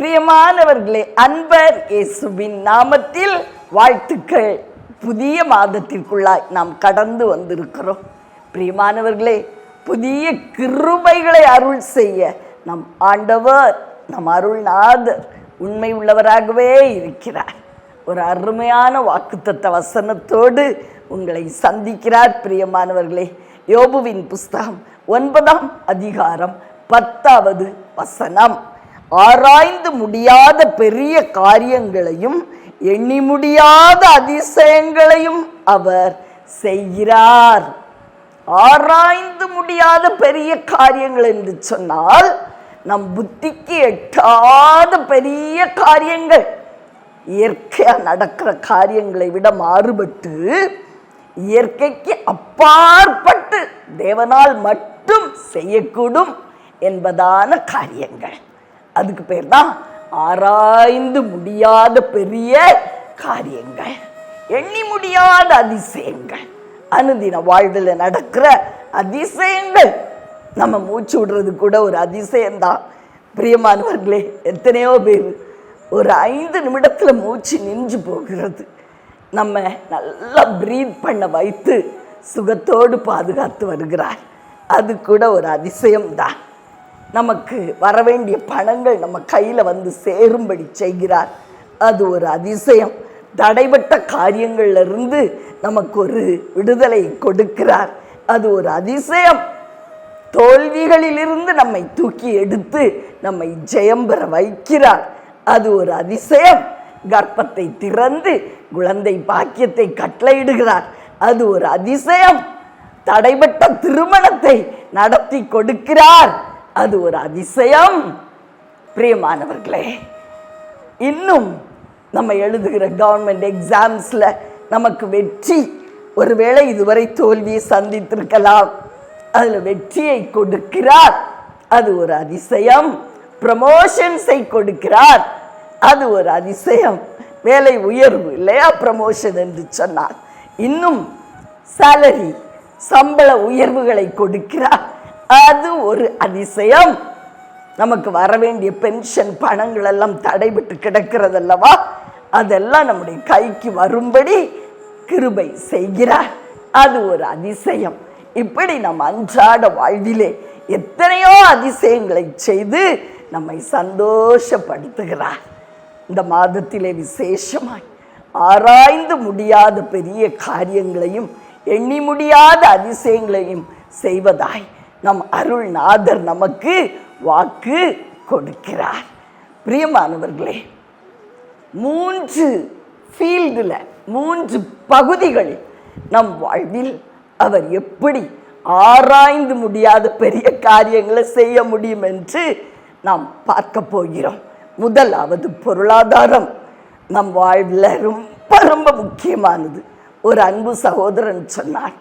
பிரியமானவர்களே, அன்பர் இயேசுவின் நாமத்தில் வாழ்த்துக்கள். புதிய மாதத்திற்குள்ளாய் நாம் கடந்து வந்திருக்கிறோம். பிரியமானவர்களே, புதிய கிருபைகளை அருள் செய்ய நம் ஆண்டவர், நம் அருள்நாதர் உண்மை உள்ளவராகவே இருக்கிறார். ஒரு அருமையான வாக்குத்தத்த வசனத்தோடு உங்களை சந்திக்கிறார். பிரியமானவர்களே, யோபுவின் புஸ்தகம் 9ஆம் அதிகாரம் 10வது வசனம். ஆராய்ந்து முடியாத பெரிய காரியங்களையும் எண்ணி முடியாத அதிசயங்களையும் அவர் செய்கிறார். ஆராய்ந்து முடியாத பெரிய காரியங்கள் என்று சொன்னால் நம் புத்திக்கு எட்டாத பெரிய காரியங்கள், இயற்கையா நடக்கிற காரியங்களை விட மாறுபட்டு இயற்கைக்கு அப்பாற்பட்டு தேவனால் மட்டும் செய்யக்கூடும் என்பதான காரியங்கள். அதுக்கு பேர் தான் ஆராய்ந்து முடியாத பெரிய காரியங்கள், எண்ணி முடியாத அதிசயங்கள். அனுதின வாழ்வில் நடக்கிற அதிசயங்கள். நம்ம மூச்சு விடுறது கூட ஒரு அதிசயம்தான். பிரியமானவர்களே, எத்தனையோ பேர் ஒரு 5 நிமிடத்தில் மூச்சு நின்று போகிறது. நம்ம நல்லா பிரீத் பண்ண வைத்து சுகத்தோடு பாதுகாத்து வருகிறார். அது கூட ஒரு அதிசயம்தான். நமக்கு வரவேண்டிய பணங்கள் நம்ம கையில் வந்து சேரும்படி செய்கிறார். அது ஒரு அதிசயம். தடைபட்ட காரியங்களிலிருந்து நமக்கு ஒரு விடுதலை கொடுக்கிறார். அது ஒரு அதிசயம். தோல்விகளிலிருந்து நம்மை தூக்கி எடுத்து நம்மை ஜெயம் பெற வைக்கிறார். அது ஒரு அதிசயம். கர்ப்பத்தை திறந்து குழந்தை பாக்கியத்தை கட்டளையிடுகிறார். அது ஒரு அதிசயம். தடைபட்ட திருமணத்தை நடத்தி கொடுக்கிறார். அது ஒரு அதிசயம். பிரியமானவர்களே, இன்னும் நம்ம எழுதுகிற கவர்மெண்ட் எக்ஸாம்ஸ்ல நமக்கு வெற்றி, ஒருவேளை இதுவரை தோல்வியை சந்தித்திருக்கலாம், அதில் வெற்றியை கொடுக்கிறார். அது ஒரு அதிசயம். ப்ரமோஷன்ஸை கொடுக்கிறார். அது ஒரு அதிசயம். வேலை உயர்வு இல்லையா, ப்ரமோஷன் என்று சொன்னார். இன்னும் சேலரி, சம்பள உயர்வுகளை கொடுக்கிறார். அது ஒரு அதிசயம். நமக்கு வர வேண்டிய பென்ஷன் பணங்கள் எல்லாம் தடைபட்டு கிடக்கிறதல்லவா, அதெல்லாம் நம்முடைய கைக்கு வரும்படி கிருபை செய்கிறார். அது ஒரு அதிசயம். இப்படி நம் அன்றாட வாழ்விலே எத்தனையோ அதிசயங்களை செய்து நம்மை சந்தோஷப்படுத்துகிறார். இந்த மாதத்திலே விசேஷமாய் ஆராய்ந்து முடியாத பெரிய காரியங்களையும் எண்ணி முடியாத அதிசயங்களையும் செய்வதாய் நம் அருள்நாதர் நமக்கு வாக்கு கொடுக்கிறார். பிரியமானவர்களே, 3 ஃபீல்டில் 3 பகுதிகளில் நம் வாழ்வில் அவர் எப்படி ஆராய்ந்து முடியாத பெரிய காரியங்களை செய்ய முடியும் என்று நாம் பார்க்க போகிறோம். முதலாவது பொருளாதாரம். நம் வாழ்வில் ரொம்ப ரொம்ப முக்கியமானது. ஒரு அன்பு சகோதரன் சொன்னார்,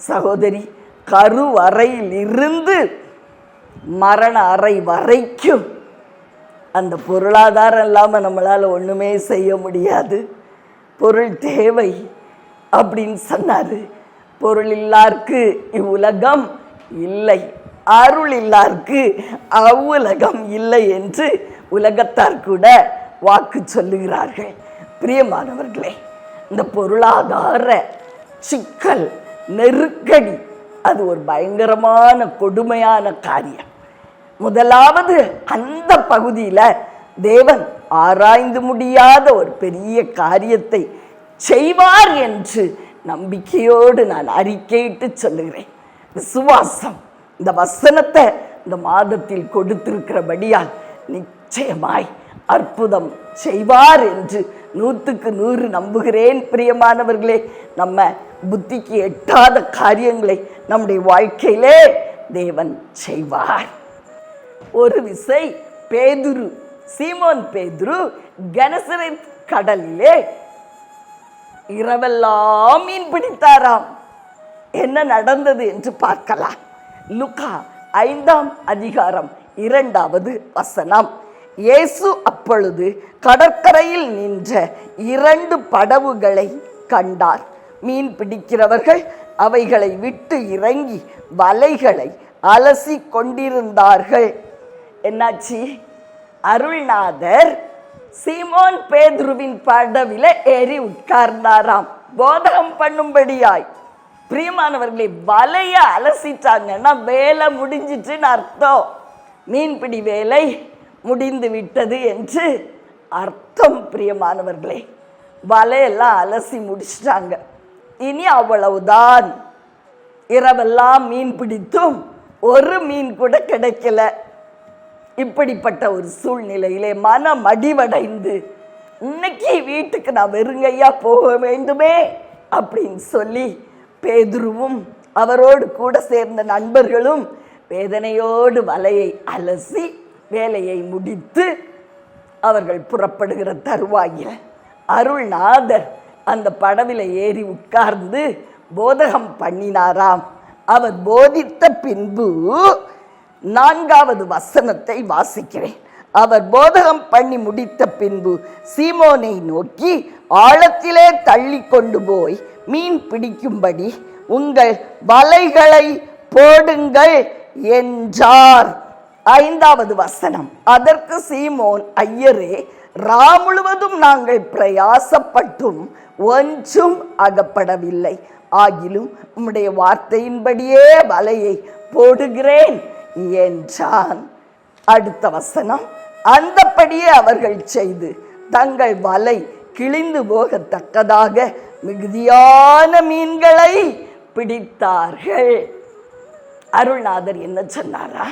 சகோதரி, கருவறையில் இருந்து மரண அறை வரைக்கும் அந்த பொருளாதாரம் இல்லாமல் நம்மளால் ஒன்றுமே செய்ய முடியாது. பொருள் தேவை அப்படின்னு சொன்னார். பொருள் இல்லாருக்கு இவ்வுலகம் இல்லை, அருள் இல்லாருக்கு அவ்வுலகம் இல்லை என்று உலகத்தார் கூட வாக்கு சொல்லுகிறார்கள். பிரியமானவர்களே, இந்த பொருளாதார சிக்கல், நெருக்கடி, அது ஒரு பயங்கரமான கொடுமையான காரியம். முதலாவது அந்த பகுதியில் தேவன் ஆராய்ந்து முடியாத ஒரு பெரிய காரியத்தை செய்வார் என்று நம்பிக்கையோடு நான் அறிக்கையிட்டு சொல்லுகிறேன். விசுவாசம் இந்த வசனத்தை இந்த மாதத்தில் கொடுத்திருக்கிறபடியால் நிச்சயமாய் அற்புதம் செய்வார் என்று 100க்கு 100 நம்புகிறேன். பிரியமானவர்களே, நம்ம புத்திக்கு எட்டாத காரியங்களை நம்முடைய வாழ்க்கையிலே தேவன் செய்வார். ஒரு விசை பேதுரு, சீமோன் பேதுரு கெனசரேத் கடலிலே இரவெல்லாம் மீன் பிடித்தாராம். என்ன நடந்தது என்று பார்க்கலாம். லூக்கா 5ஆம் அதிகாரம் 2வது வசனம். இயேசு அப்பொழுது கடற்கரையில் நின்ற 2 படவுகளை கண்டார். மீன் பிடிக்கிறவர்கள் அவைகளை விட்டு இறங்கி வலைகளை அலசி கொண்டிருந்தார்கள். என்னாச்சு? அருள்நாதர் சீமோன் பேதுருவின் படவில ஏறி உட்கார்ந்தாராம் போதகம் பண்ணும்படியாய். பிரியமானவர்களே, வலைய அலசிட்டாங்கன்னா வேலை முடிஞ்சிட்டுன்னு அர்த்தம். மீன்பிடி வேலை முடிந்து விட்டது என்று அர்த்தம். பிரியமானவர்களே, வலையெல்லாம் அலசி முடிச்சிட்டாங்க. இனி அவ்வளவுதான். இரவெல்லாம் மீன் பிடித்தும் ஒரு மீன் கூட கிடைக்கல. இப்படிப்பட்ட ஒரு சூழ்நிலையிலே மனம் அடிவடைந்து, இன்னைக்கு வீட்டுக்கு நான் வெறுங்கையா போக வேண்டுமே அப்படின்னு சொல்லி பேதுருவும் அவரோடு கூட சேர்ந்த நண்பர்களும் வேதனையோடு வலையை அலசி வேலையை முடித்து அவர்கள் புறப்படுகிற தருவாயில் அருள்நாதர் அந்த படவில ஏறி உட்கார்ந்து போதகம் பண்ணினாராம். அவர் போதித்த பின்பு 4வது வசனத்தை வாசிக்கிறேன். அவர் போதகம் பண்ணி முடித்த பின்பு சீமோனை நோக்கி, ஆழத்திலே தள்ளி கொண்டு போய் மீன் பிடிக்கும்படி உங்கள் வலைகளை போடுங்கள் என்றார். 5வது வசனம். அதற்கு சீமோன், ஐயரே, ரா முழுவதும் நாங்கள் பிரயாசப்பட்டும் ஒன்றும் அகப்படவில்லை. ஆகிலும் உம்முடைய வார்த்தையின்படியே வலையை போடுகிறேன் என்றான். அடுத்த வசனம். அந்தப்படியே அவர்கள் செய்து தங்கள் வலை கிழிந்து போகத்தக்கதாக மிகுதியான மீன்களை பிடித்தார்கள். அருள்நாதர் என்ன சொன்னாரா?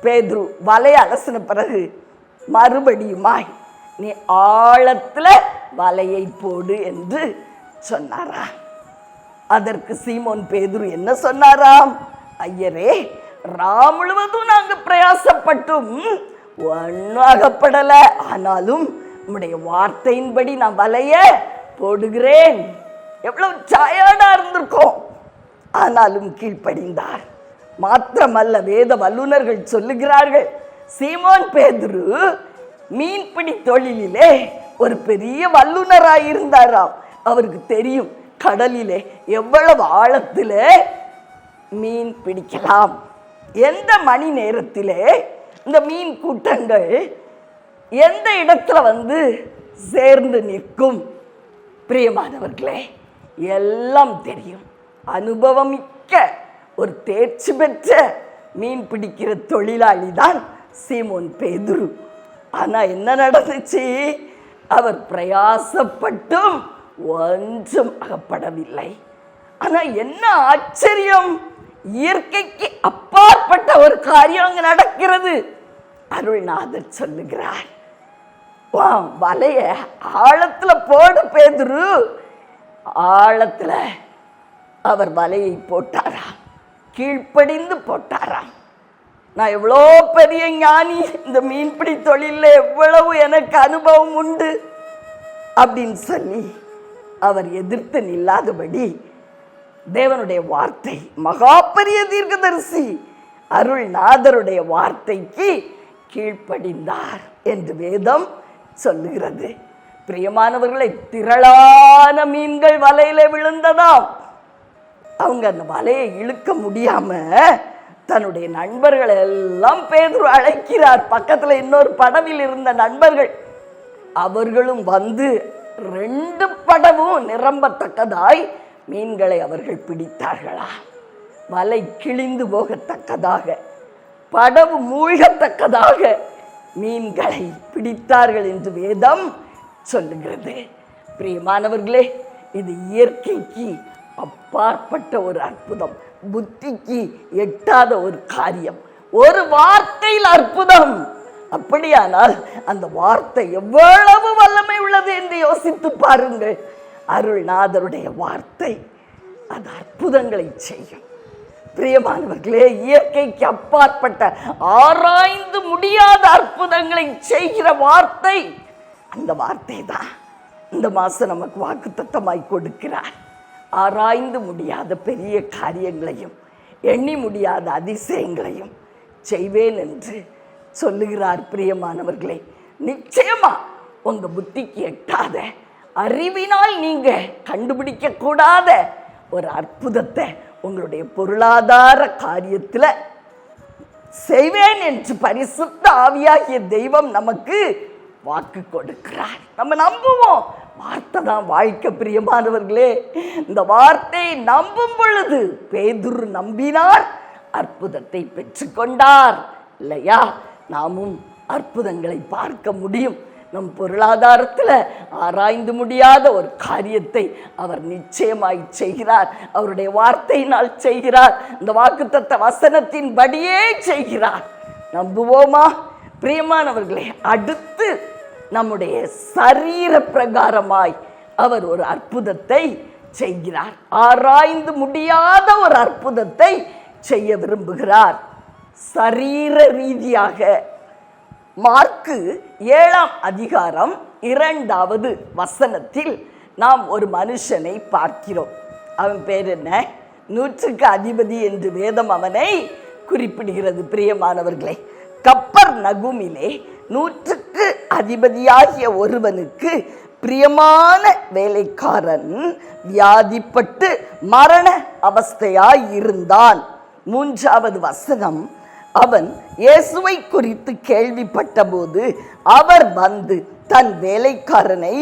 பேதுரு வலை அலசின பிறகு மறுபடியுமாய் நீ ஆழத்துல வலையை போடு என்று சொன்னாரா? அதற்கு சீமோன் பேதுரு என்ன சொன்னாராம்? ஐயரே, ரா முழுவதும் நாங்க பிரயாசப்பட்டும் ஒன்னும் அகப்படல. ஆனாலும் உம்முடைய வார்த்தையின்படி நான் வலைய போடுகிறேன். எவ்வளவு டயர்டா இருந்திருக்கோம், ஆனாலும் கீழ்ப்படிந்தார். மாத்திரமல்ல, வேத வல்லுநர்கள் சொல்லுகிறார்கள், சீமோன் பேதுரு மீன்பிடி தொழிலிலே ஒரு பெரிய வல்லுநராயிருந்தாராம். அவருக்கு தெரியும் கடலிலே எவ்வளவு ஆழத்திலே மீன் பிடிக்கலாம், எந்த மணி நேரத்திலே இந்த மீன் கூட்டங்கள் எந்த இடத்துல சேர்ந்து நிற்கும். பிரியமானவர்களே, எல்லாம் தெரியும். அனுபவமிக்க ஒரு தேர்ச்சி பெற்ற மீன் பிடிக்கிற தொழிலாளி தான் சீமோன் பேதுரு. ஆனா என்ன நடந்துச்சு? அவர் பிரயாசப்பட்டும் ஒன்றும் அகப்படவில்லை. ஆனா என்ன ஆச்சரியம், இயற்கைக்கு அப்பாற்பட்ட ஒரு காரியம் அங்க நடக்கிறது. அருள்நாதர் சொல்லுகிறார், வலைய ஆழத்துல போடு பேதுரு. ஆழத்துல அவர் வலையை போட்டாராம், கீழ்ப்படிந்து போட்டாராம். நான் எவ்வளோ பெரிய ஞானி, இந்த மீன்பிடி தொழில எவ்வளவு எனக்கு அனுபவம் உண்டு அப்படின்னு சொல்லி அவர் எதிர்த்து நில்லாதபடி தேவனுடைய வார்த்தை, மகா பெரிய தீர்க்கதரிசி அருள்நாதருடைய வார்த்தைக்கு கீழ்ப்படிந்தார் என்று வேதம் சொல்லுகிறது. பிரியமானவர்களை, திரளான மீன்கள் வலையில விழுந்ததாம். அவங்க அந்த வலையை இழுக்க முடியாம தன்னுடைய நண்பர்கள் எல்லாம் பேதுரு அழைக்கிறார். பக்கத்துல இன்னொரு படவில் இருந்த நண்பர்கள் அவர்களும் 2 படவும் நிரம்பத்தக்கதாய் மீன்களை அவர்கள் பிடித்தார்களா. வலை கிழிந்து போகத்தக்கதாக, படவு மூழ்கத்தக்கதாக மீன்களை பிடித்தார்கள் என்று வேதம் சொல்லுகிறது. பிரியமானவர்களே, இது இயற்கைக்கு அப்பாற்பட்ட ஒரு அற்புதம், புத்திக்கு எட்டாத ஒரு காரியம். ஒரு வார்த்தையில் அற்புதம். அப்படியானால் அந்த வார்த்தை எவ்வளவு வல்லமை உள்ளது என்று யோசித்து பாருங்கள். அருள்நாதருடைய வார்த்தை அது அற்புதங்களை செய்யும். பிரியமானவர்களே, இயற்கைக்கு அப்பாற்பட்ட ஆராய்ந்து முடியாத அற்புதங்களை செய்கிற வார்த்தை, அந்த வார்த்தை தான் இந்த மாசம் நமக்கு வாக்குத்தத்தமாய் கொடுக்கிறார். ஆராய்ந்து முடியாத பெரிய காரியங்களையும் எண்ணி முடியாத அதிசயங்களையும் செய்வேன் என்று சொல்லுகிறார். பிரியமானவர்களே, நிச்சயமா உங்க புத்திக்கு எட்டாத, அறிவினால் நீங்க கண்டுபிடிக்க கூடாத ஒரு அற்புதத்தை உங்களுடைய பொருளாதார காரியத்தில் செய்வேன் என்று பரிசுத்த ஆவியாகிய தெய்வம் நமக்கு வாக்கு கொடுக்கிறார். நம்ம நம்புவோம். வார்த்தை தான் வாழ்க்கை. பிரியமானவர்களே, இந்த வார்த்தையை நம்பும் பொழுது பேதுரு நம்பினார், அற்புதத்தை பெற்றுக்கொண்டார். இல்லையா? நாமும் அற்புதங்களை பார்க்க முடியும். நம் பொருளாதாரத்தில் ஆராய்ந்து முடியாத ஒரு காரியத்தை அவர் நிச்சயமாய் செய்கிறார். அவருடைய வார்த்தையினால் செய்கிறார். இந்த வாக்குத்தத்த வசனத்தின் படியே செய்கிறார். நம்புவோமா? பிரியமானவர்களே, அடுத்து நம்முடைய சரீர பிரகாரமாய் அவர் ஒரு அற்புதத்தை செய்கிறார். ஆராய்ந்து முடியாத ஒரு அற்புதத்தை செய்ய விரும்புகிறார். சரீர ரீதியாக மார்க்கு 7ஆம் அதிகாரம் 2வது வசனத்தில் நாம் ஒரு மனுஷனை பார்க்கிறோம். அவன் பேர் என்ன? 100க்கு அதிபதி என்று வேதம் அவனை குறிப்பிடுகிறது. பிரியமானவர்களே, கப்பர்நகூமிலே 100க்கு அதிபதியாகிய ஒருவனுக்கு பிரியமான வேலைக்காரன் வியாதிப்பட்டு மரண அவஸ்தையாய் இருந்தான். 3வது வசனம், அவன் இயேசுவை குறித்து கேள்விப்பட்ட போது அவர் வந்து தன் வேலைக்காரனை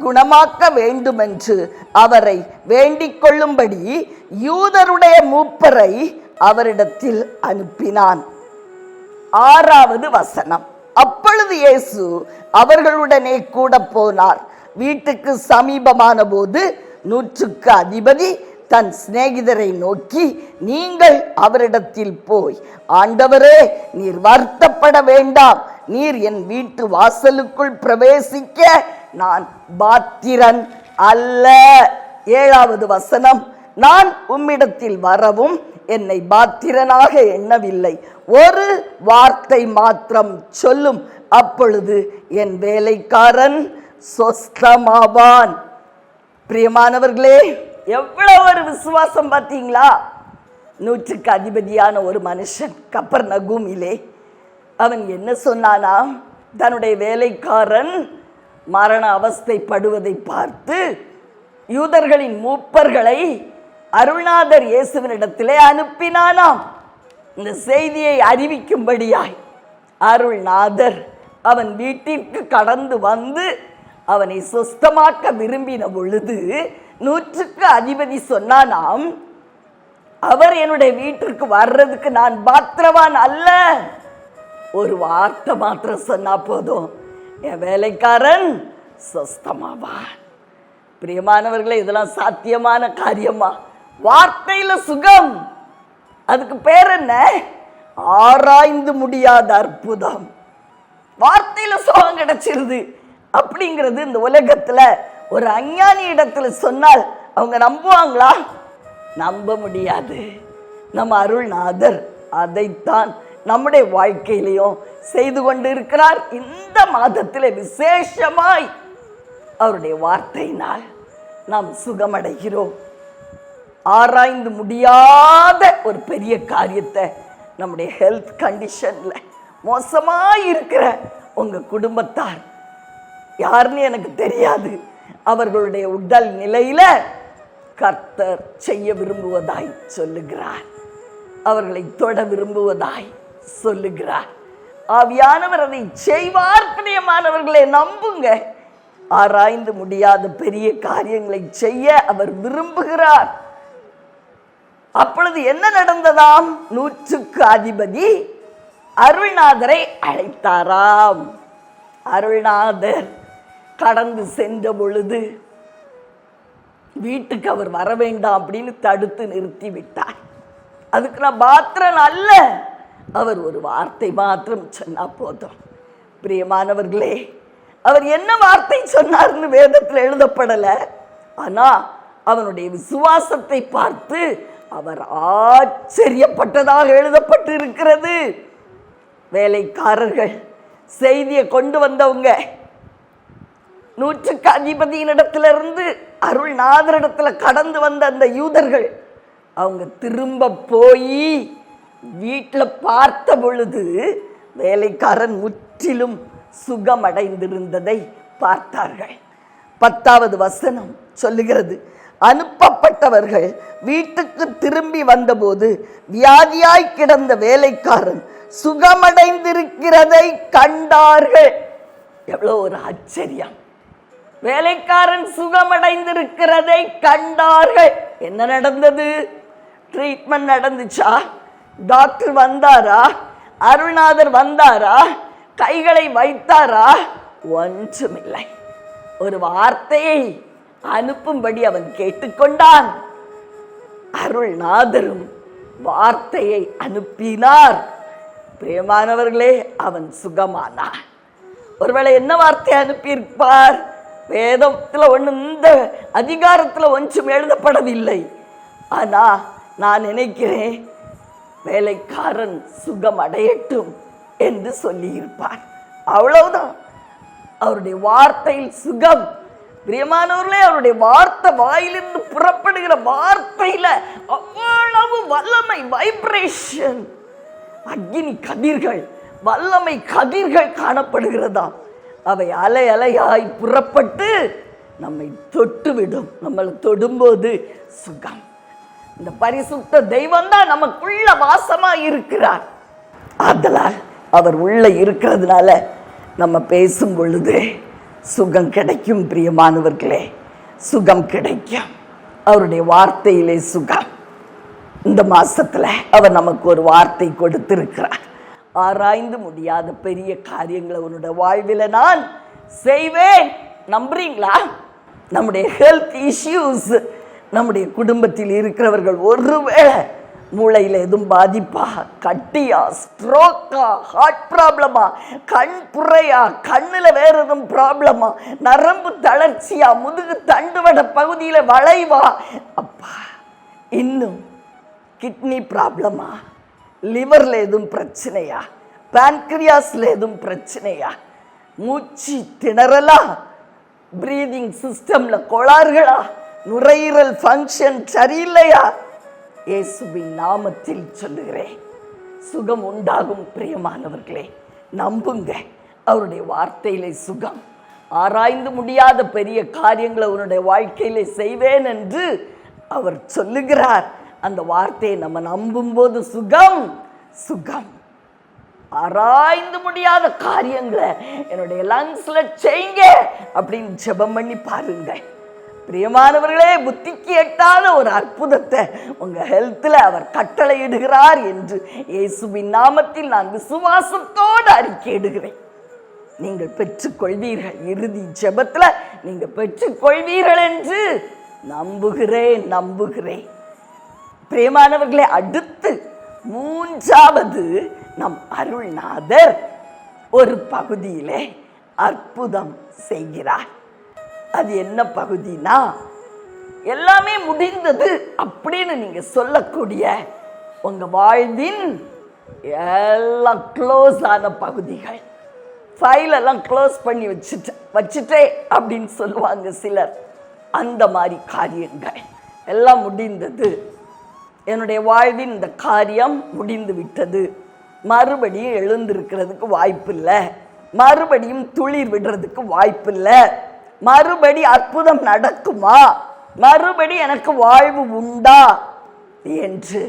குணமாக்க வேண்டுமென்று அவரை வேண்டிக் கொள்ளும்படி யூதருடைய மூப்பரை அவரிடத்தில் அனுப்பினான். 6வது வசனம், அப்பொழுது இயேசு அவர்களுடனே கூட போனார். வீட்டுக்கு சமீபமான போது 100க்கு அதிபதி தன் சிநேகிதரை நோக்கி, நீங்கள் அவரிடத்தில் போய், ஆண்டவரே, நீர் வருத்தப்பட வேண்டாம், நீர் என் வீட்டு வாசலுக்குள் பிரவேசிக்க நான் பாத்திரன் அல்ல. 7வது வசனம், நான் உம்மிடத்தில் வரவும் என்னை பாத்திரனாக எண்ணவில்லை, ஒரு வார்த்தை மாத்திரம் சொல்லும், அப்பொழுது என் வேலைக்காரன் சொஸ்தமாவான். பிரியமானவர்களே, எவ்வளவு ஒரு விசுவாசம் பார்த்தீங்களா? 100க்கு அதிபதியான ஒரு மனுஷன் கப்பர்நகூமிலே அவன் என்ன சொன்னானா? தன்னுடைய வேலைக்காரன் மரண அவஸ்தைப்படுவதை பார்த்து யூதர்களின் மூப்பர்களை அருள்நாதர் இயேசுவினிடத்திலே அனுப்பினானாம். இந்த செய்தியை அறிவிக்கும்படியாய் அருள்நாதர் அவன் வீட்டிற்கு கடந்து வந்து அவனை சுஸ்தமாக்க விரும்பின பொழுது 100க்கு அதிபதி சொன்னானாம், அவர் என்னுடைய வீட்டிற்கு வர்றதுக்கு நான் பாத்திரவான் அல்ல, ஒரு வார்த்தை மாத்திரம் சொன்னா போதும், என் வேலைக்காரன் சுஸ்தமாவான். பிரியமானவர்களே, இதெல்லாம் சாத்தியமான காரியமா? வார்த்தையில சுகம். அதுக்கு பேர் என்ன? ஆராய்ந்து முடியாத அற்புதம். வார்த்தையில சுகம் கிடைச்சிருது அப்படிங்கிறது இந்த உலகத்துல ஒரு அஞ்ஞானி இடத்துல சொன்னால் அவங்க நம்புவாங்களா? நம்ப முடியாது. நம்ம அருள்நாதர் அதைத்தான் நம்முடைய வாழ்க்கையிலையும் செய்து கொண்டு இருக்கிறார். இந்த மாதத்தில் விசேஷமாய் அவருடைய வார்த்தையினால் நாம் சுகமடைகிறோம். ஆராய்ந்து முடியாத ஒரு பெரிய காரியத்தை நம்முடைய ஹெல்த் கண்டிஷன்ல மோசமாய் இருக்கிற உங்க குடும்பத்தார் யாருன்னு எனக்கு தெரியாது, அவர்களுடைய உடல் நிலையில கர்த்தர் செய்ய விரும்புவதாய் சொல்லுகிறார். அவர்களை தொட விரும்புவதாய் சொல்லுகிறார். ஆவியானவர் அதை செய்வார். பிரியமானவர்களை நம்புங்க. ஆராய்ந்து முடியாத பெரிய காரியங்களை செய்ய அவர் விரும்புகிறார். அப்பொழுது என்ன நடந்ததாம்? 100க்கு அதிபதி அருள்நாதரை அழைத்தாராம். அருள்நாதர் கடந்து சென்ற பொழுது வீட்டுக்கு அவர் வர வேண்டாம் அப்படின்னு தடுத்து நிறுத்தி விட்டார். அதுக்கு நான் பாத்திரன் அல்ல, அவர் ஒரு வார்த்தை மாத்திரம் சொன்னா போதும். பிரியமானவர்களே, அவர் என்ன வார்த்தை சொன்னார்னு வேதத்தில் எழுதப்படல, ஆனா அவனுடைய விசுவாசத்தை பார்த்து அவர் ஆச்சரியப்பட்டதாக எழுதப்பட்டு இருக்கிறது. வேலைக்காரர்கள் செய்தியை கொண்டு வந்தவங்க 100க்கு அதிபதியினிடத்திலிருந்து அருள்நாதரிடத்துல கடந்து வந்த அந்த யூதர்கள் அவங்க திரும்ப போய் வீட்டில் பார்த்த பொழுது வேலைக்காரன் முற்றிலும் சுகமடைந்திருந்ததை பார்த்தார்கள். 10வது வசனம் சொல்லுகிறது, அனுப்பப்பட்டவர்கள் வீட்டுக்கு திரும்பி வந்தபோது வியாதியாய் கிடந்த வேலைக்காரன் சுகமடைந்திருக்கிறதை கண்டார்கள். எவ்வளவு ஒரு ஆச்சரியம்! வேலைக்காரன் சுகமடைந்திருக்கிறதை கண்டார்கள். என்ன நடந்தது? ட்ரீட்மெண்ட் நடந்துச்சா? டாக்டர் வந்தாரா? அருள்நாதர் வந்தாரா? கைகளை வைத்தாரா? ஒன்றுமில்லை. ஒரு வார்த்தையை அனுப்பும்படி அவன் கேட்டுக்கொண்டான். அருள்நாதரும் வார்த்தையை அனுப்பினார். பிரியமானவர்களே, அவன் சுகமானார். ஒருவேளை என்ன வார்த்தை அனுப்பியிருப்பார்? வேதத்துல ஒண்ணு, இந்த அதிகாரத்துல ஒன்றும் எழுதப்படவில்லை. ஆனா நான் நினைக்கிறேன், வேலைக்காரன் சுகம் அடையட்டும் என்று சொல்லி இருப்பார். அவ்வளவுதான். அவருடைய வார்த்தையில் சுகம். பிரியமானவர்களே, அவருடைய வார்த்தை, வாயிலிருந்து புறப்படுகிற வார்த்தையில அவ்வளவு வல்லமை, வைப்ரேஷன், அக்னி கதிர்கள், வல்லமை கதிர்கள் காணப்படுகிறதா. அவை அலை அலையாய் புறப்பட்டு நம்மை தொட்டுவிடும். நம்மளை தொடும்போது சுகம். இந்த பரிசுத்த தெய்வம் தான் நமக்குள்ள வாசமா இருக்கிறார். ஆதலால் அவர் உள்ள இருக்கிறதுனால நம்ம பேசும் பொழுது சுகம் கிடைக்கும். பிரியமானவர்களே, சுகம் கிடைக்கும். அவருடைய வார்த்தையிலே சுகம். இந்த மாசத்துல அவர் நமக்கு ஒரு வார்த்தை கொடுத்திருக்கிறார். ஆராய்ந்து முடியாத பெரிய காரியங்களை உன்னுடைய வாழ்வில் நான் செய்வேன். நம்புறீங்களா? நம்முடைய ஹெல்த் இஷ்யூஸ், நம்முடைய குடும்பத்தில் இருக்கிறவர்கள் ஒருவேளை மூளையில் எதுவும் பாதிப்பா, கட்டியா, ஸ்ட்ரோக்கா, ஹார்ட் ப்ராப்ளமா, கண் புறையா, கண்ணில் வேற எதுவும் ப்ராப்ளமா, நரம்பு தளர்ச்சியா, முதுகு தண்டுவட பகுதியில் வளைவா, அப்பா, இன்னும் கிட்னி ப்ராப்ளமா, லிவர்ல எதுவும் பிரச்சனையா, பான்கிரியாஸ்ல எதுவும் பிரச்சனையா, மூச்சு திணறலா, பிரீதிங் சிஸ்டம்ல கோளாறுகளா, நுரையீரல் ஃபங்க்ஷன் சரியில்லையா, இயேசுவின் நாமத்தில் சொல்லுகிறேன், சுகம் உண்டாகும். பிரியமானவர்களே, நம்புங்க. அவருடைய வார்த்தையிலே சுகம். ஆராய்ந்து முடியாத பெரிய காரியங்களை உன்னுடைய வாழ்க்கையிலே செய்வேன் என்று அவர் சொல்லுகிறார். அந்த வார்த்தையை நம்ம நம்பும் போது சுகம், சுகம். ஆராய்ந்து முடியாத காரியங்களை என்னுடைய லங்ஸ்ல செய்யுங்க அப்படின்னு ஜெபம் பண்ணி பாருங்க. பிரியமானவர்களே, புத்திக்கு எட்டாத ஒரு அற்புதத்தை உங்க ஹெல்த்ல அவர் கட்டளையிடுகிறார் என்று இயேசுவின் நாமத்தில் நான் விசுவாசத்தோடு அறிக்கையிடுகிறேன். நீங்கள் பெற்றுக்கொள்வீர்கள். இறுதி ஜெபத்துல நீங்க பெற்றுக்கொள்வீர்கள் என்று நம்புகிறேன், நம்புகிறேன். பிரியமானவர்களே, அடுத்து மூன்றாவது நம் அருள்நாதர் ஒரு பகுதியிலே அற்புதம் செய்கிறார். அது என்ன பகுதினா, எல்லாமே முடிந்தது அப்படின்னு நீங்க சொல்லக்கூடிய உங்க வாழ்வின் எல்லாம் க்ளோஸ் ஆன பகுதிகள், ஃபைல் எல்லாம் க்ளோஸ் பண்ணி வச்சுட்டே அப்படின்னு சொல்லுவாங்க சிலர். அந்த மாதிரி காரியங்கள் எல்லாம் முடிந்தது. என்னுடைய வாழ்வின் இந்த காரியம் முடிந்து விட்டது, மறுபடியும் எழுந்திருக்கிறதுக்கு வாய்ப்பு இல்லை, மறுபடியும் துளிர் விடுறதுக்கு வாய்ப்பு இல்லை, மறுபடி அற்புதம் நடக்குமா, மறுபடி எனக்கு வாழ்வு உண்டா என்று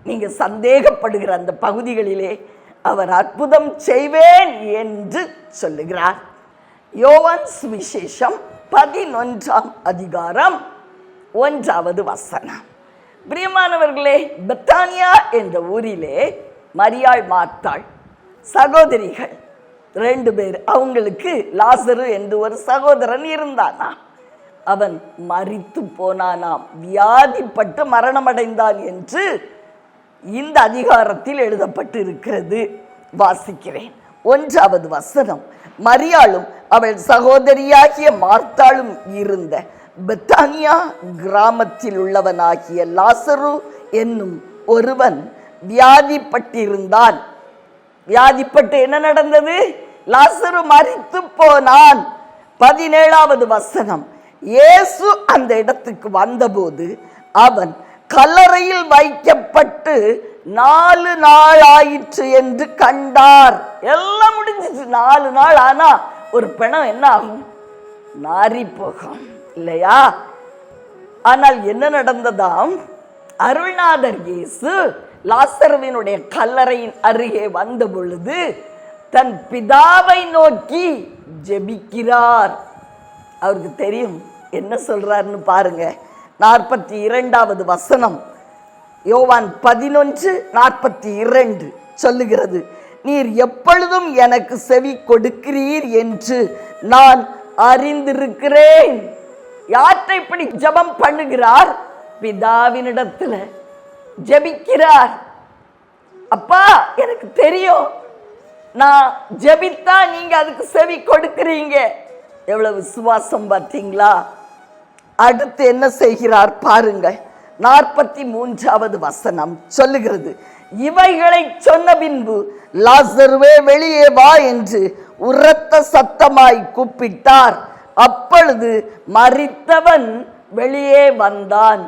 நீங்க சந்தேகப்படுகிற அந்த பகுதிகளிலே அவர் அற்புதம் செய்வேன் என்று சொல்லுகிறார். யோவான் சுவிசேஷம் 11ஆம் அதிகாரம் 1வது வசனம். பிரியமானவர்களே, பெத்தானியா என்ற ஊரிலே மரியாள், மார்த்தாள் சகோதரிகள் 2 பேர். அவங்களுக்கு லாசரு என்று ஒரு சகோதரன் இருந்தானா. அவன் மரித்து போனானாம், வியாதிப்பட்டு மரணமடைந்தான் என்று இந்த அதிகாரத்தில் எழுதப்பட்டு இருக்கிறது. வாசிக்கிறேன். 1வது வசனம். மரியாளும் அவள் சகோதரியாகிய மார்த்தாளும் இருந்த பெத்தானியா கிராமத்தில் உள்ளவனாகிய லாசரு என்னும் ஒருவன் வியாதிப்பட்டிருந்தான். வியாதிப்பட்டு என்ன நடந்தது? லாசரு மரித்து போனான். 17வது வசனம். இயேசு அந்த இடத்துக்கு வந்தபோது அவன் கல்லறையில் வைக்கப்பட்டு 4 நாள் ஆயிற்று என்று கண்டார். எல்லாம் முடிஞ்சிச்சு. 4 நாள் ஆனா ஒரு பிணம் என்ன ஆகும்? நாரி போகும் இல்லையா? ஆனால் என்ன நடந்ததாம்? அருள்நாதர் இயேசு லாசருவினுடைய கல்லறையின் அருகே வந்த பொழுது தன் பிதாவை நோக்கி ஜெபிக்கிறார். அவருக்கு தெரியும் என்ன சொல்றாருன்னு பாருங்க. 42வது வசனம், யோவான் 11:42 சொல்லுகிறது, நீர் எப்பொழுதும் எனக்கு செவி கொடுக்கிறீர் என்று நான் அறிந்திருக்கிறேன். யாற்றை இப்படி ஜெபம் பண்ணுகிறார்? பிதாவினிடத்துல ஜெபிக்கிறார். அப்பா, எனக்கு தெரியும், நான் ஜெபித்தா நீங்க அதுக்கு செவி கொடுக்கிறீங்க. எவ்வளவு விசுவாசம் பார்த்தீங்களா? அடுத்து என்ன செய்கிறார் பாருங்க. 43வது வசனம் சொல்லுகிறது, இவைகளை சொன்ன பின்பு லாசருவே வெளியே வா என்று உரத்த சத்தமாய் கூப்பிட்டார். அப்பொழுது மரித்தவன் வெளியே வந்தான்.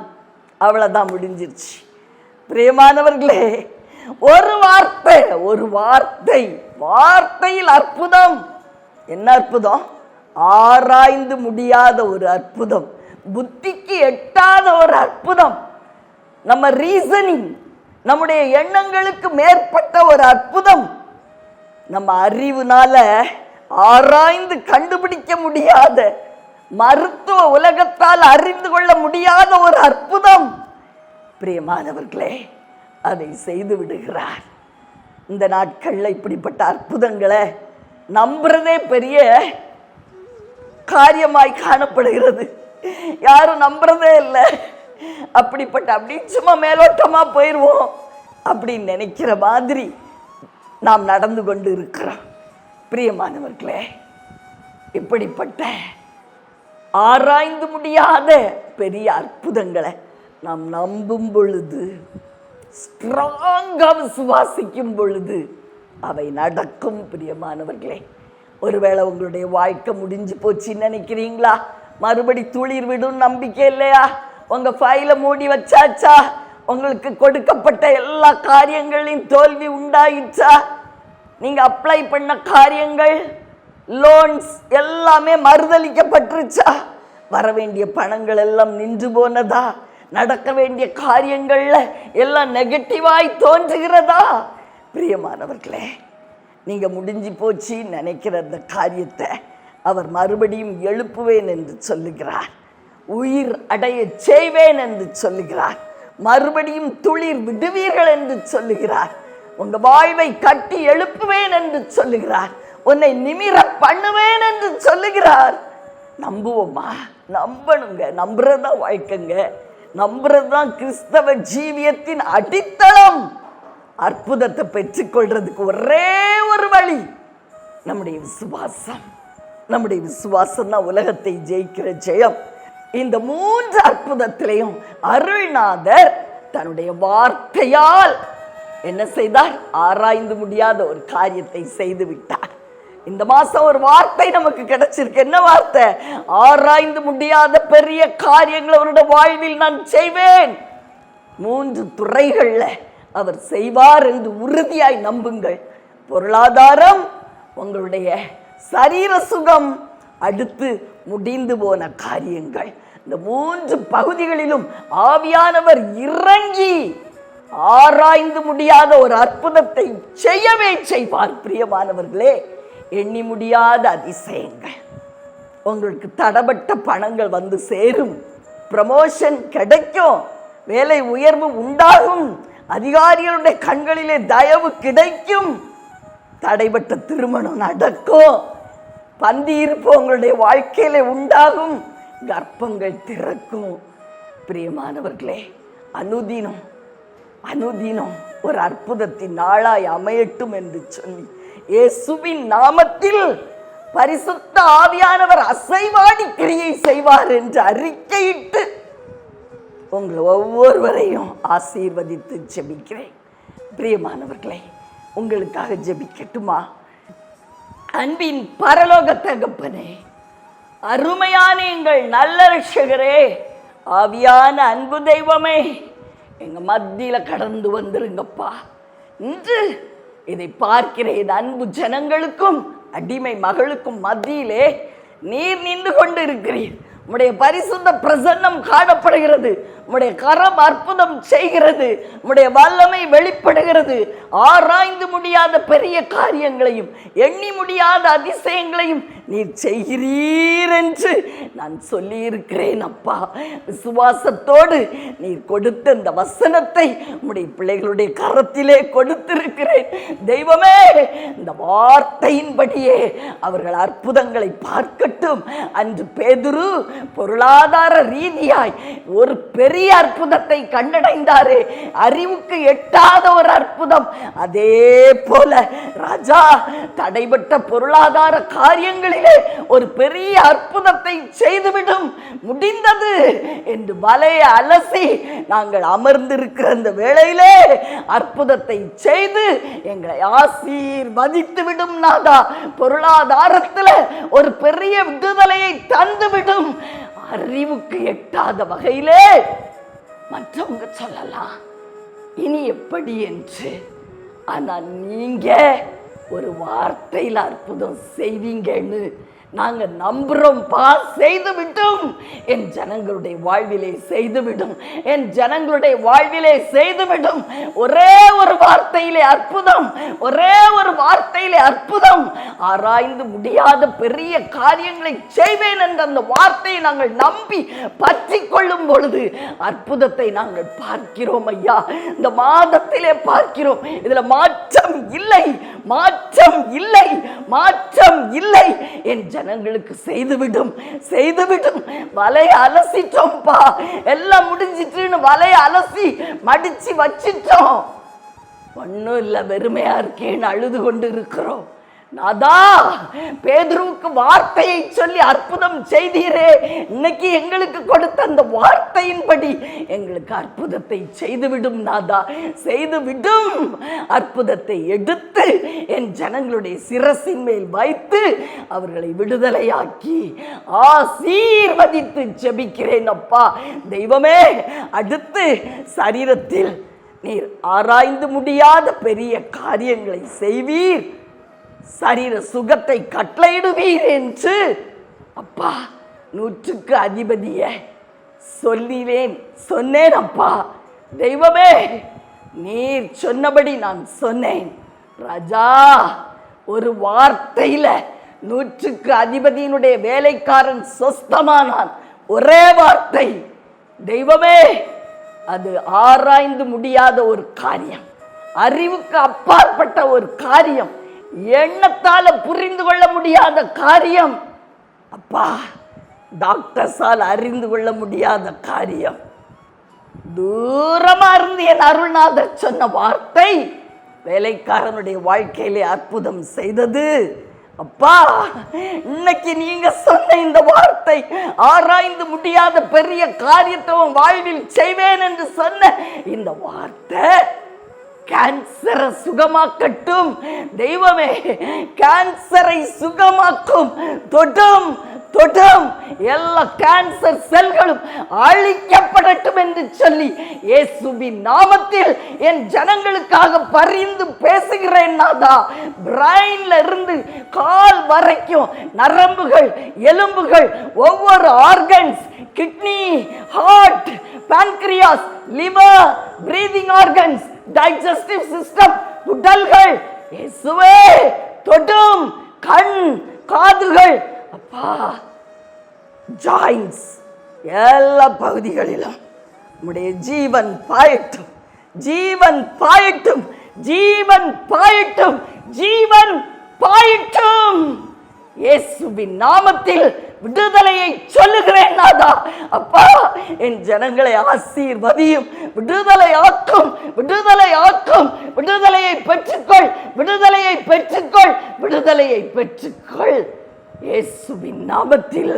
அவ்வளவுதான், முடிஞ்சிருச்சு. பிரியமானவர்களே, ஒரு வார்த்தை, ஒரு வார்த்தை, வார்த்தையில் அற்புதம். என்ன அற்புதம்? ஆராய்ந்து முடியாத ஒரு அற்புதம், புத்திக்கு எட்டாத ஒரு அற்புதம், நம்ம ரீசனிங், நம்முடைய எண்ணங்களுக்கு மேற்பட்ட ஒரு அற்புதம், நம்ம அறிவுனால ஆராய்ந்து கண்டுபிடிக்க முடியாத, மருத்துவ உலகத்தால் அறிந்து கொள்ள முடியாத ஒரு அற்புதம். பிரியமானவர்களே, அதை செய்து விடுகிறார். இந்த நாட்கள்ல இப்படிப்பட்ட அற்புதங்களை நம்புறதே பெரிய காரியமாய் காணப்படுகிறது. யாரும் நம்புறதே இல்லை. அப்படிப்பட்ட அப்படி சும்மா மேலோட்டமா போயிடுவோம் அப்படின்னு நினைக்கிற மாதிரி நாம் நடந்து கொண்டு இருக்கிறோம். பிரியமானவர்களே, இப்படிப்பட்ட ஆராய்ந்து முடியாத பெரிய அற்புதங்களை நாம் நம்பும் பொழுது, ஸ்ட்ராங்கா விசுவாசிக்கும் பொழுது அவை நடக்கும். பிரியமானவர்களே, ஒருவேளை உங்களுடைய வாழ்க்கை முடிஞ்சு போச்சுன்னு நினைக்கிறீங்களா? மறுபடி துளிர் விடும் நம்பிக்கை இல்லையா? உங்க ஃபைல மூடி வச்சாச்சா? உங்களுக்கு கொடுக்கப்பட்ட எல்லா காரியங்களையும் தோல்வி உண்டாயிடுச்சா? நீங்க அப்ளை பண்ண காரியங்கள், லோன்ஸ் எல்லாமே மறுதளிக்கப்பட்டுருச்சா? வர வேண்டிய பணங்கள் எல்லாம் நின்று போனதா? நடக்க வேண்டிய காரியங்கள்ல எல்லாம் நெகட்டிவாய் தோன்றுகிறதா? பிரியமானவர்களே, நீங்க முடிஞ்சு போச்சு நினைக்கிற அந்த காரியத்தை அவர் மறுபடியும் எழுப்புவேன் என்று சொல்லுகிறார். உயிர் அடைய செய்வேன் என்று சொல்லுகிறார். மறுபடியும் துளிர் விடுவீர்கள் என்று சொல்லுகிறார். உங்க வாழ்வை கட்டி எழுப்புவேன் என்று சொல்லுகிறார். உன்னை நிமிர பண்ணுவேன் என்று சொல்லுகிறார். நம்புவோமா? நம்பணுங்க. நம்புறதா வாழ்க்கைங்க. நம்புறதுதான் கிறிஸ்தவ ஜீவியத்தின் அடித்தளம். அற்புதத்தை பெற்றுக்கொள்றதுக்கு ஒரே ஒரு வழி, நம்முடைய விசுவாசம். நம்முடைய விசுவாசம் தான் உலகத்தை ஜெயிக்கிற ஜெயம். இந்த 3 அற்புதத்திலையும் அருள்நாதர் தன்னுடைய வார்த்தையால் என்ன செய்தார்? ஆராய்ந்து முடியாத ஒரு காரியத்தை செய்து விட்டார். இந்த மாசம் ஒரு வார்த்தை நமக்கு கிடைச்சிருக்கு. என்ன வார்த்தை? ஆராய்ந்து முடியாத பெரிய காரியங்களை அவருடைய வாழ்வில் நான் செய்வேன். 3 துறைகள்ல அவர் செய்வார் என்று உறுதியாய் நம்புங்கள். பொருளாதாரம், உங்களுடைய சரீர சுகம், அடுத்து முடிந்து போன காரியங்கள். இந்த 3 பகுதிகளிலும் ஆவியானவர் இறங்கி ஆராய்ந்து முடியாத ஒரு அற்புதத்தை செய்யவே செய்வார். பிரியமானவர்களே, எண்ணி முடியாத அதிசயங்கள். உங்களுக்கு தடப்பட்ட பணங்கள் வந்து சேரும், ப்ரமோஷன் கிடைக்கும், வேலை உயர்வு உண்டாகும், அதிகாரிகளுடைய கண்களிலே தயவு கிடைக்கும், தடைபட்ட திருமணம் நடக்கும், பந்தி இருப்பு உங்களுடைய வாழ்க்கையில உண்டாகும், கர்ப்பங்கள் திறக்கும். பிரியமானவர்களே, அனுதினம் அனுதினம் ஒரு அற்புதத்தின் நாளாய் அமையட்டும் என்று சொல்லி இயேசுவின் நாமத்தில் பரிசுத்த ஆவியானவர் அசைவாடி கிரியை செய்வார் என்று அறிக்கையிட்டு உங்கள் ஒவ்வொருவரையும் ஆசீர்வதித்து ஜெபிக்கிறேன். பிரியமானவர்களே, உங்களுக்காக ஜெபிக்கட்டுமா? அன்பின் பரலோக தகப்பனே, அருமையான எங்கள் நல்ல ரட்சகரே, ஆவியான அன்பு தெய்வமே, எங்க மத்தியில கடந்து வந்துருங்கப்பா. இன்று இதை பார்க்கிறேன் அன்பு ஜனங்களுக்கும் அடிமை மகளுக்கும் மத்தியிலே நீர் நின்று கொண்டு இருக்கிறீர். உம்முடைய பரிசுத்த பிரசன்னம் காணப்படுகிறது. உம்முடைய கரம் அற்புதம் செய்கிறது. உம்முடைய வல்லமை வெளிப்படுகிறது. ஆராய்ந்து முடியாத பெரிய காரியங்களையும் எண்ணி முடியாத அதிசயங்களையும் நீர் செய்கிறீர் என்று நான் சொல்லி இருக்கிறேன். அப்பா, விசுவாசத்தோடு நீர் கொடுத்த இந்த வசனத்தை உம்முடைய பிள்ளைகளுடைய கரத்திலே கொடுத்திருக்கிறேன். தெய்வமே, இந்த வார்த்தையின்படியே அவர்கள் அற்புதங்களை பார்க்கட்டும். அன்று பேதுரு பொருளாதார ரீதியாய் ஒரு பெரிய அற்புதத்தை கண்டடைந்தாரே, அறிவுக்கு எட்டாத ஒரு அற்புதம். அதே போல ராஜா தடைபட்ட பொருளாதார காரியங்களிலே ஒரு பெரிய அற்புதத்தை செய்துவிடும், முடிந்தது என்று வலையை அலசி நாங்கள் அமர்ந்திருக்கிற அந்த வேளையிலே அற்புதத்தை செய்து எங்களை ஆசீர்வதித்து விடும் நாதா. பொருளாதாரத்தில் ஒரு பெரிய விடுதலையை தந்துவிடும். அறிவுக்கு எட்டாத வகையிலே மற்றவங்க சொல்லலாம் இனி எப்படி என்று. ஆனால் நீங்க ஒரு வார்த்தையில் அற்புதம் செய்வீங்கன்னு நாங்க நம்புறோம். செய்து விடும், என் ஜனங்களுடைய வாழ்விலே செய்துவிடும், என் ஜனங்களுடைய வாழ்விலே செய்துவிடும். ஒரே ஒரு வார்த்தையிலே அற்புதம், ஒரே ஒரு வார்த்தையிலே அற்புதம். ஆராய்ந்து முடியாத பெரிய காரியங்களை செய்வேன் என்ற அந்த வார்த்தையை நாங்கள் நம்பி பற்றி கொள்ளும் பொழுது அற்புதத்தை நாங்கள் பார்க்கிறோம் ஐயா. இந்த மாதத்திலே பார்க்கிறோம். இதுல மாற்றம் இல்லை, மாற்றம் இல்லை, மாற்றம் இல்லை. என் ஜனங்களுக்கு செய்துவிடும், செய்துவிடும். வலையை அலசிட்டோம்பா, எல்லாம் முடிஞ்சிட்டுன்னு வலையை அலசி மடிச்சு வச்சிட்டோம். ஒன்னும் இல்லை, வெறுமையா இருக்கேன்னு அழுது கொண்டு இருக்கிறோம். நாதா, பேதுருவுக்கு வார்த்தையை சொல்லி அற்புதம் செய்தீரே, இன்னைக்கு எங்களுக்கு கொடுத்த அந்த வார்த்தையின்படி எங்களுக்கு அற்புதத்தை செய்துவிடும் நாதா, செய்துவிடும். அற்புதத்தை எடுத்து என் ஜனங்களுடைய சிரசின் மேல் வைத்து அவர்களை விடுதலையாக்கி ஆசீர்வதித்து ஜெபிக்கிறேன் அப்பா. தெய்வமே, அடுத்து சரீரத்தில் நீர் ஆராய்ந்து முடியாத பெரிய காரியங்களை செய்வீர், சரீர சுகத்தை கட்டளையிடுவீர் என்று அப்பா 100க்கு அதிபதிய சொன்னேன் அப்பா. தெய்வமே, நீர் சொன்னபடி நான் சொன்னேன் ராஜா. ஒரு வார்த்தையில 100க்கு அதிபதியினுடைய வேலைக்காரன் சொஸ்தமானான். ஒரே வார்த்தை. தெய்வமே, அது ஆராய்ந்து முடியாத ஒரு காரியம், அறிவுக்கு அப்பாற்பட்ட ஒரு காரியம், எண்ணத்தால புரிந்து கொள்ள முடியாத காரியம் அப்பா. டாக்டர்ஸால் அறிந்து கொள்ள முடியாத காரியம். தூரமா இருந்து என் அருள்நாதர் சொன்ன வார்த்தை வேலைக்காரனுடைய வாழ்க்கையிலே அற்புதம் செய்தது அப்பா. இன்னைக்கு நீங்க சொன்ன இந்த வார்த்தை, ஆராய்ந்து முடியாத பெரிய காரியத்தை வாழ்வில் செய்வேன் என்று சொன்ன இந்த வார்த்தை கேன்சரை சுகமாக்கட்டும். தெய்வமே, கேன்சரை சுகமாக்கும். தொடும் தொடும் எல்லா கேன்சர் செல்களும் அழிக்கப்படட்டும் என்று சொல்லி இயேசுவின் நாமத்தில் என் ஜனங்களுக்காக பரிந்து பேசுகிறேன் நாதா. பிரைன்ல இருந்து கால் வரைக்கும் நரம்புகள், எலும்புகள், ஒவ்வொரு organs, kidney, heart, pancreas, liver, breathing organs, digestive system, குடல்கள் இயேசுவே தொடும். கண், காதுகள் அப்பா, ஜாயின்ஸ், எல்லா பகுதிகளிலும் உம்முடைய ஜீவன் பாயட்டும், ஜீவன் பாயட்டும், ஜீவன் பாயட்டும், ஜீவன் பாயட்டும். இயேசுவின் நாமத்தில் விடுதலையை சொல்லுகிறேன் நாதா. அப்பா, என் ஜனங்களை ஆசீர்வதியும், விடுதலையாக்கும், விடுதலையாக்கும். விடுதலையை பெற்றுக்கொள், விடுதலையை பெற்றுக்கொள், விடுதலையை பெற்றுக்கொள். இயேசுவின் நாமத்தில்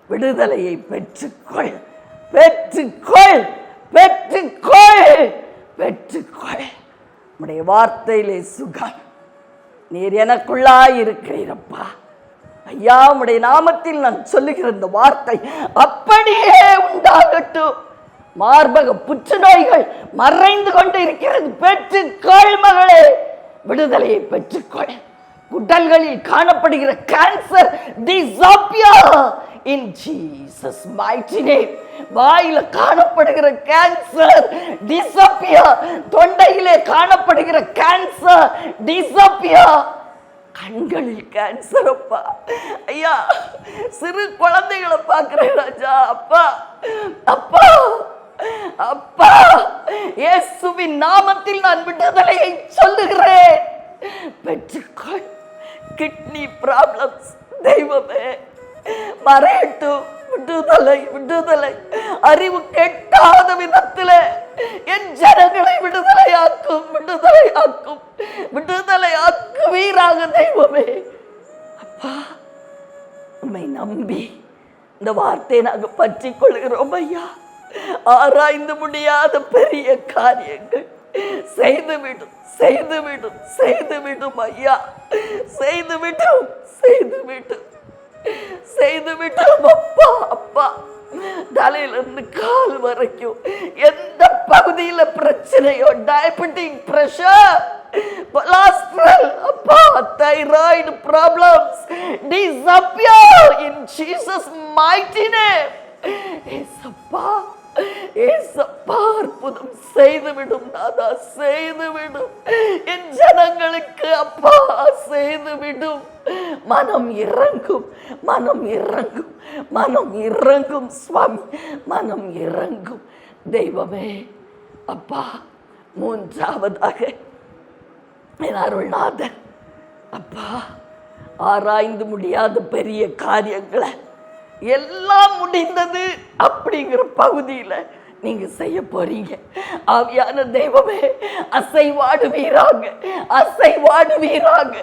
விடுதலையை பெற்றுக்கொள், பெற்றுக்கொள், பெற்றுக்கொள், பெற்றுக்கொள். உம்முடைய வார்த்தையிலே சுகம். நீர் எனக்குள்ளாய் இருக்கிறீரப்பா. ஐயா, உம்முடைய நாமத்தில் நான் சொல்லுகிற இந்த வார்த்தை அப்படியே உண்டாகட்டும். மார்பக புற்றுநோய்கள் மறைந்து கொண்டு இருக்கிறது. பெற்றுக்கொள் மகளே, விடுதலையை பெற்றுக்கொள், குடல்களில் காணப்படுகிற cancer disappear in Jesus mighty name. வாயில காணப்படுகிற கேன்சர் disappear. தொண்டையிலே காணப்படுகிற கேன்சர் disappear. கண்களில் கேன்சர் அப்பா. ஐயா, சிறு குழந்தைகளை பார்க்கிறேன் ராஜா. அப்பா அப்பா அப்பா, இயேசுவின் நாமத்தில் நான் விடுதலையை சொல்லுகிறேன். பெற்றுக்கொள். கிட்னி ப்ராப்ளம்ஸ் தெய்வமே மறையட்டும். விடுதலை விடுதலை. அறிவு கெட்டாத விதத்தில் என் ஜனங்களை விடுதலையாக்கும் விடுதலையாக்கும் விடுதலையாக்குவீராக தெய்வமே. அப்பா, உம்மை நம்பி இந்த வார்த்தையை நாங்கள் பற்றி கொள்கிறோம் ஐயா. ஆராய்ந்து முடியாத பெரிய காரியங்கள் செய்துவிடும் செய்துவிடும் செய்துவிடும் ஐயா. செய்துவிடும் செய்துவிடும் செய்துவிடும் அப்பா. அப்பா, தலையிலிருந்து கால் வரைக்கும் எந்த பகுதியில பிரச்சனையோ, டயபெட்டிக், பிரஷர், கொலஸ்ட்ரால், அப்பா, thyroid problems disappear in Jesus mighty name. ஏசப்பா ஏசப்பா, அற்புதம் செய்துவிடும் நாதா, செய்துவிடும் என் ஜனங்களுக்கு. அப்பா, செய்துவிடும். மனம் இறங்கும், மனம் இறங்கும், மனம் இறங்கும் சுவாமி, மனம் இறங்கும் தெய்வமே. அப்பா, மூன்றாவதாக என் அருள்நாதர் அப்பா, ஆராய்ந்து முடியாத பெரிய காரியங்களை எல்லாம் முடிந்தது அப்படிங்கிற பகுதியில் நீங்க செய்ய போறீங்க. ஆவியான தெய்வமே, அசைவாடுவீராக, அசைவாடுவீராக,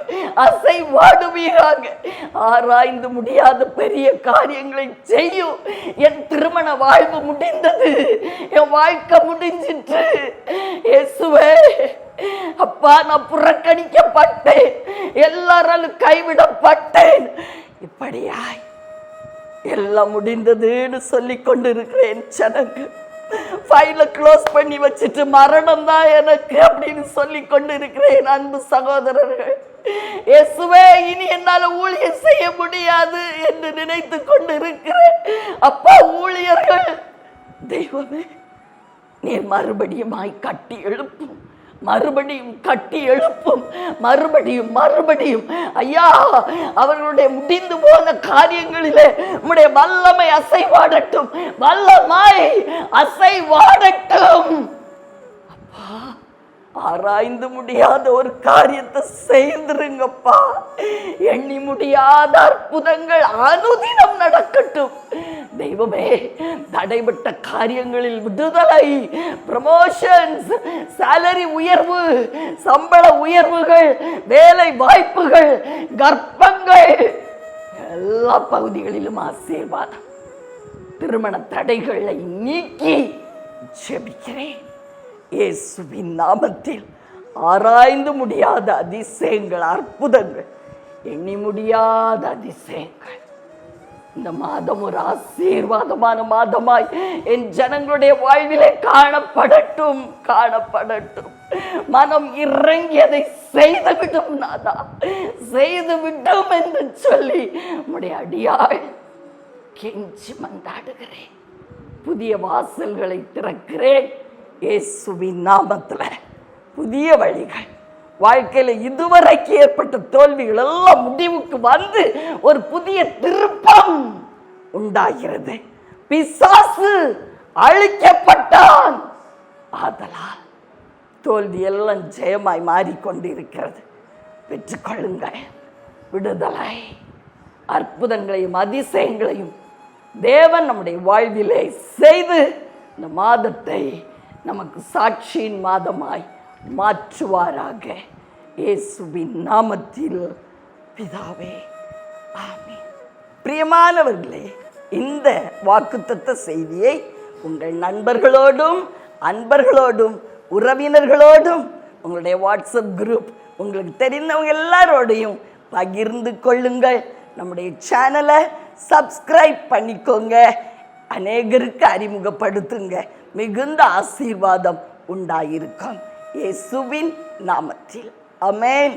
அசைவாடுவீராக. ஆராய்ந்து முடியாத பெரிய காரியங்களை செய்யும். என் திருமண வாழ்வு முடிந்தது, என் வாழ்க்கை முடிஞ்சிட்டு. இயேசுவே அப்பா, நான் புறக்கணிக்கப்பட்டேன், எல்லாராலும் கைவிடப்பட்டேன். இப்படியாய் எல்லாம் முடிந்ததுன்னு சொல்லி கொண்டு இருக்கிறேன். ஜனங்க ஃபைல க்ளோஸ் பண்ணி வச்சுட்டு மரணம் தான் எனக்கு அப்படின்னு சொல்லி கொண்டு இருக்கிறேன். அன்பு சகோதரர்கள், இயேசுவே இனி என்னால ஊழியம் செய்ய முடியாது என்று நினைத்து கொண்டு இருக்கிறேன். அப்பா, ஊழியர்கள் தெய்வமே, நீர் மறுபடியும் கட்டி எழுப்பும், மறுபடியும் கட்டி எழுப்பும், மறுபடியும் மறுபடியும் ஐயா. அவர்களுடைய முடிந்து போன காரியங்களிலே உம்முடைய வல்லமை அசைவாடட்டும், வல்லமை அசைவாடட்டும். அப்பா, ஆராய்ந்து முடியாத ஒரு காரியத்தை செய்திருங்கப்பா. எண்ணி முடியாத அற்புதங்கள் அனுதினம் நடக்கட்டும் தெய்வமே. தடைபட்ட காரியங்களில் விடுதலை, ப்ரமோஷன்ஸ், சாலரி உயர்வு, சம்பள உயர்வுகள், வேலை வாய்ப்புகள், கர்ப்பங்கள், எல்லா பகுதிகளிலும் ஆசீர்வாதம். திருமண தடைகளை நீக்கி ஜெபிக்கிறேன் இயேசுவின் நாமத்தில். ஆராய்ந்து முடியாத அதிசயங்கள், அற்புதங்கள், எண்ணி முடியாத அதிசயங்கள் இந்த மாதம் ஒரு ஆசீர்வாதமான மாதமாய் என் ஜனங்களுடைய வாழ்விலே காணப்படட்டும், காணப்படட்டும். மனம் இறங்கியதை செய்துவிடும் நாதா, செய்துவிடும் என்று சொல்லி உம்முடைய அடியாள் கெஞ்சி மன்றாடுகிறேன். புதிய வாசல்களை திறக்கிறேன் இயேசுவின் நாமத்தில். புதிய வழிகள், வாழ்க்கையில இதுவரைக்கு ஏற்பட்ட தோல்விகள் எல்லாம் முடிவுக்கு வந்து ஒரு புதிய திருப்பம் உண்டாகிறது. பிசாசு அழிக்கப்பட்டான், ஆதலால் தோல்வி எல்லாம் ஜெயமாய் மாறிக்கொண்டிருக்கிறது. பெற்றுக்கொள்ளுங்கள் விடுதலை. அற்புதங்களையும் அதிசயங்களையும் தேவன் நம்முடைய வாழ்விலே செய்து இந்த மாதத்தை நமக்கு சாட்சியின் மாதமாய் மாற்றுவாராக. இயேசுவின் நாமத்தில் பிதாவே, ஆமென். பிரியமானவர்களே, இந்த வாக்குத்தத்த செய்தியை உங்கள் நண்பர்களோடும், அன்பர்களோடும், உறவினர்களோடும், உங்களுடைய வாட்ஸ்அப் குரூப், உங்களுக்கு தெரிந்தவங்க எல்லாரோடையும் பகிர்ந்து கொள்ளுங்கள். நம்முடைய சேனலை சப்ஸ்கிரைப் பண்ணிக்கோங்க, அநேகருக்கு அறிமுகப்படுத்துங்க. மிகுந்த ஆசீர்வாதம் உண்டாயிருக்கும் இயேசுவின் நாமத்தில். ஆமென்.